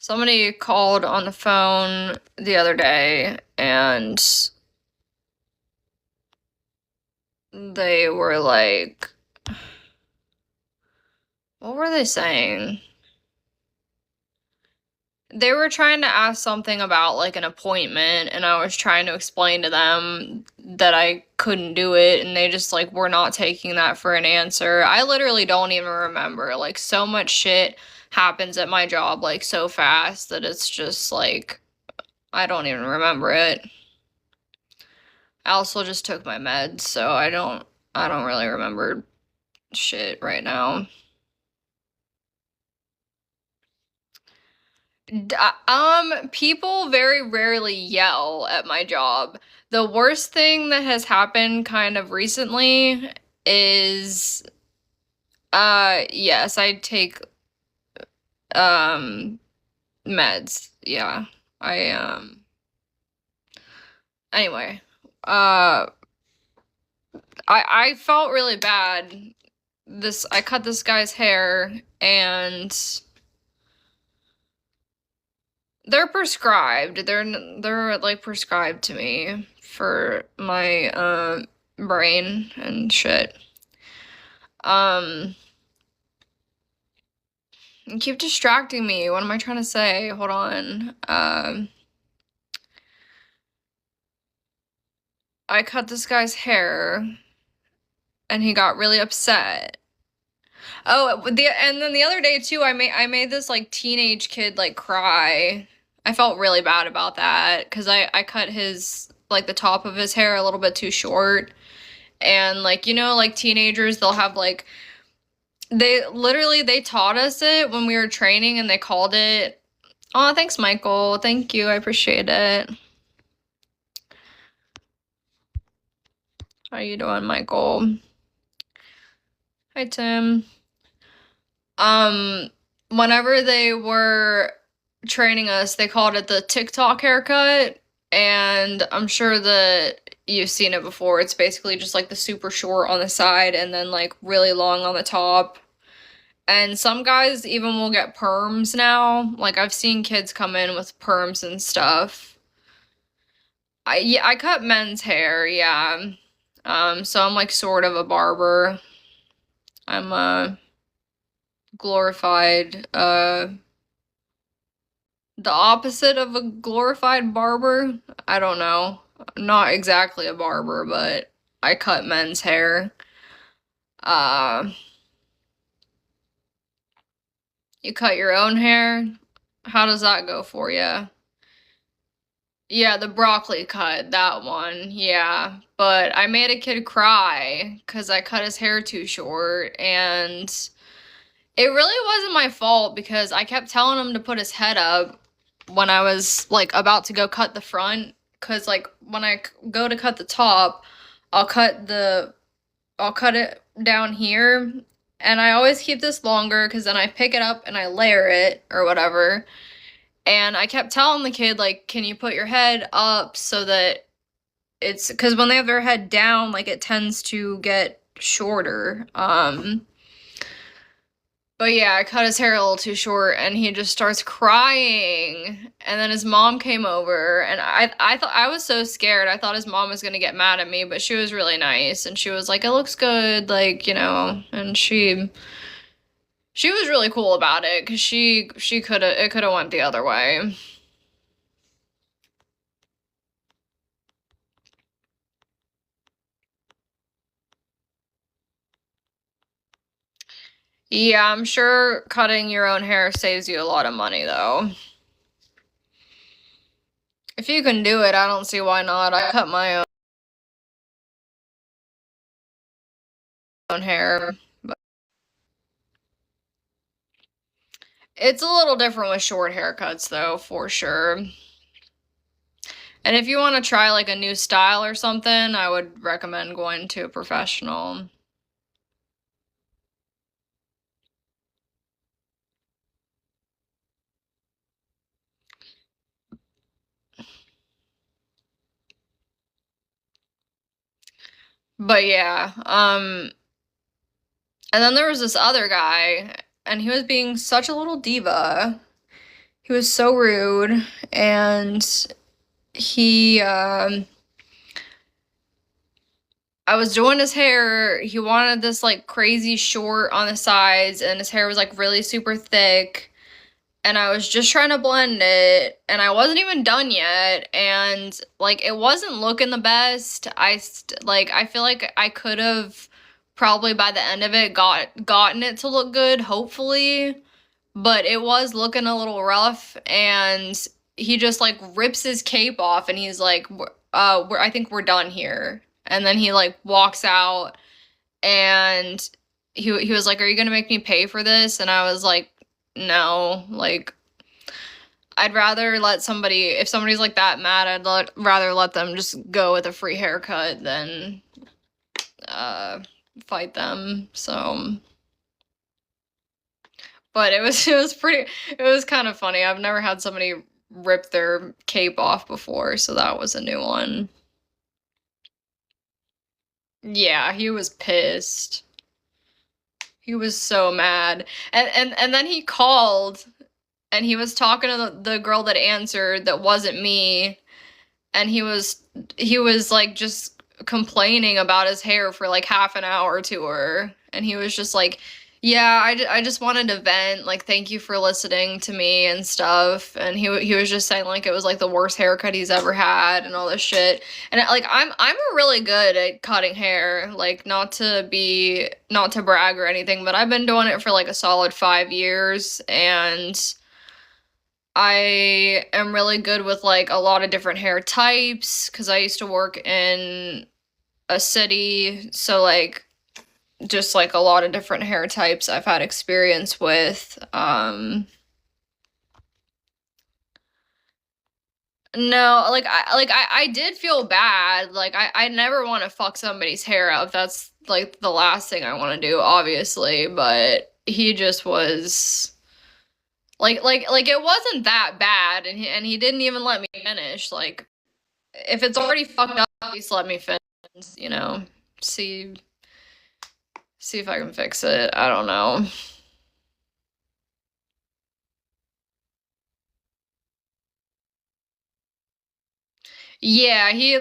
Somebody called on the phone the other day and they were like, what were they saying? They were trying to ask something about like an appointment, and I was trying to explain to them that I couldn't do it, and they just like were not taking that for an answer. I literally don't even remember. Like, so much shit happens at my job like so fast that it's just like I don't even remember it. I also just took my meds, so I don't really remember shit right now. People very rarely yell at my job. The worst thing that has happened kind of recently is, yes, I take, meds. Yeah. Anyway, uh, I felt really bad. I cut this guy's hair, and they're prescribed. They're like prescribed to me for my brain and shit. You keep distracting me. What am I trying to say? Hold on. I cut this guy's hair and he got really upset. Oh, and then the other day too, I made this like teenage kid like cry. I felt really bad about that because I cut his like the top of his hair a little bit too short. And like, like teenagers, they'll have like they taught us it when we were training, and they called it, oh, thanks, Michael. Thank you. I appreciate it. How you doing, Michael? Hi, Tim. Whenever they were training us, they called it the TikTok haircut, and I'm sure that you've seen it before. It's basically just like the super short on the side and then like really long on the top. And some guys even will get perms now. Like, I've seen kids come in with perms and stuff. Yeah, I cut men's hair, yeah. So I'm like sort of a barber. I'm a glorified, the opposite of a glorified barber. I don't know. Not exactly a barber, but I cut men's hair. You cut your own hair? How does that go for you? Yeah, the broccoli cut, that one, yeah. But I made a kid cry because I cut his hair too short, and it really wasn't my fault because I kept telling him to put his head up when I was like about to go cut the front. Because like when I go to cut the top, I'll cut it down here, and I always keep this longer because then I pick it up and I layer it or whatever. And I kept telling the kid, like, can you put your head up so that it's, because when they have their head down, like, it tends to get shorter. But yeah, I cut his hair a little too short, and he just starts crying. And then his mom came over, and I thought, I was so scared. I thought his mom was gonna get mad at me, but she was really nice, and she was like, it looks good, like, and she was really cool about it, because it could have went the other way. Yeah, I'm sure cutting your own hair saves you a lot of money, though. If you can do it, I don't see why not. I cut my own hair, but it's a little different with short haircuts, though, for sure. And if you want to try like a new style or something, I would recommend going to a professional. But yeah, and then there was this other guy, and he was being such a little diva. He was so rude, and he, I was doing his hair. He wanted this like crazy short on the sides, and his hair was like really super thick. And I was just trying to blend it, and I wasn't even done yet, and like it wasn't looking the best. I feel like I could have probably by the end of it gotten it to look good, hopefully, but it was looking a little rough, and he just like rips his cape off, and he's like, I think we're done here." And then he like walks out, and he was like, "Are you gonna make me pay for this?" And I was like, "No, like I'd rather let somebody, if somebody's like that mad, rather let them just go with a free haircut than fight them." So, but it was kind of funny. I've never had somebody rip their cape off before, so that was a new one. Yeah, he was pissed. He was so mad. And then he called, and he was talking to the girl that answered that wasn't me, and he was like just complaining about his hair for like half an hour to her, and he was just like, "Yeah, I just wanted to vent, like thank you for listening to me and stuff." And he was just saying like it was like the worst haircut he's ever had and all this shit. And like I'm really good at cutting hair, like not to brag or anything, but I've been doing it for like a solid 5 years, and I am really good with like a lot of different hair types because I used to work in a city, so like just like a lot of different hair types I've had experience with. No, I did feel bad. Like I never want to fuck somebody's hair up. That's like the last thing I want to do, obviously, but he just was like it wasn't that bad, and he didn't even let me finish. Like if it's already fucked up, at least let me finish, you know. See if I can fix it. I don't know. Yeah, he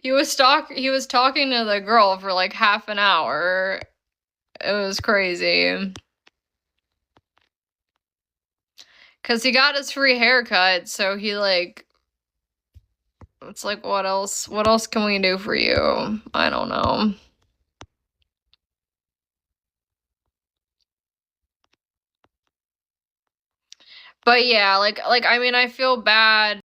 he was talking to the girl for like half an hour. It was crazy. Cause he got his free haircut, so he like it's like what else can we do for you? I don't know. But yeah, like I mean I feel bad